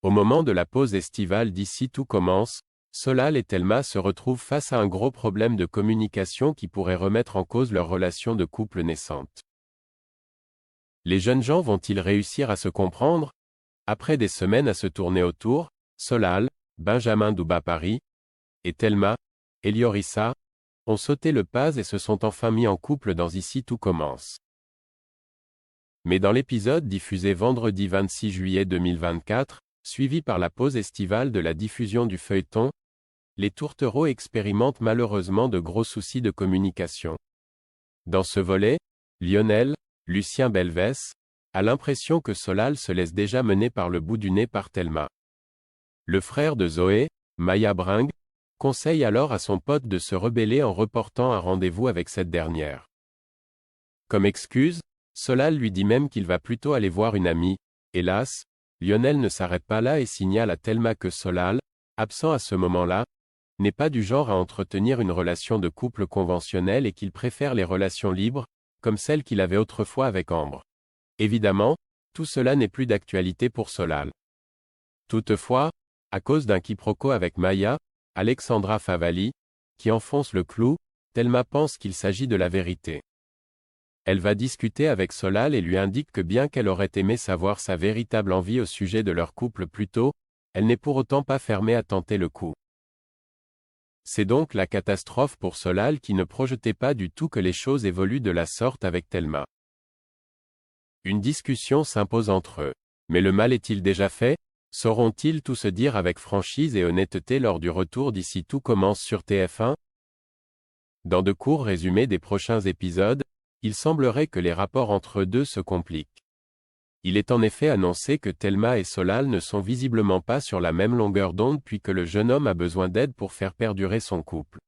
Au moment de la pause estivale d'Ici tout commence, Solal et Thelma se retrouvent face à un gros problème de communication qui pourrait remettre en cause leur relation de couple naissante. Les jeunes gens vont-ils réussir à se comprendre? Après des semaines à se tourner autour, Solal, Benjamin Doubapari, et Thelma, Eliorissa, ont sauté le pas et se sont enfin mis en couple dans Ici tout commence. Mais dans l'épisode diffusé vendredi 26 juillet 2024, suivi par la pause estivale de la diffusion du feuilleton, les tourtereaux expérimentent malheureusement de gros soucis de communication. Dans ce volet, Lionel, Lucien Belvès, a l'impression que Solal se laisse déjà mener par le bout du nez par Thelma. Le frère de Zoé, Maya Bring, conseille alors à son pote de se rebeller en reportant un rendez-vous avec cette dernière. Comme excuse, Solal lui dit même qu'il va plutôt aller voir une amie. Hélas, Lionel ne s'arrête pas là et signale à Thelma que Solal, absent à ce moment-là, n'est pas du genre à entretenir une relation de couple conventionnelle et qu'il préfère les relations libres, comme celles qu'il avait autrefois avec Ambre. Évidemment, tout cela n'est plus d'actualité pour Solal. Toutefois, à cause d'un quiproquo avec Maya, Alexandra Favali, qui enfonce le clou, Thelma pense qu'il s'agit de la vérité. Elle va discuter avec Solal et lui indique que bien qu'elle aurait aimé savoir sa véritable envie au sujet de leur couple plus tôt, elle n'est pour autant pas fermée à tenter le coup. C'est donc la catastrophe pour Solal qui ne projetait pas du tout que les choses évoluent de la sorte avec Thelma. Une discussion s'impose entre eux. Mais le mal est-il déjà fait? Sauront-ils tout se dire avec franchise et honnêteté lors du retour d'Ici tout commence sur TF1? Dans de courts résumés des prochains épisodes, il semblerait que les rapports entre eux deux se compliquent. Il est en effet annoncé que Thelma et Solal ne sont visiblement pas sur la même longueur d'onde puis que le jeune homme a besoin d'aide pour faire perdurer son couple.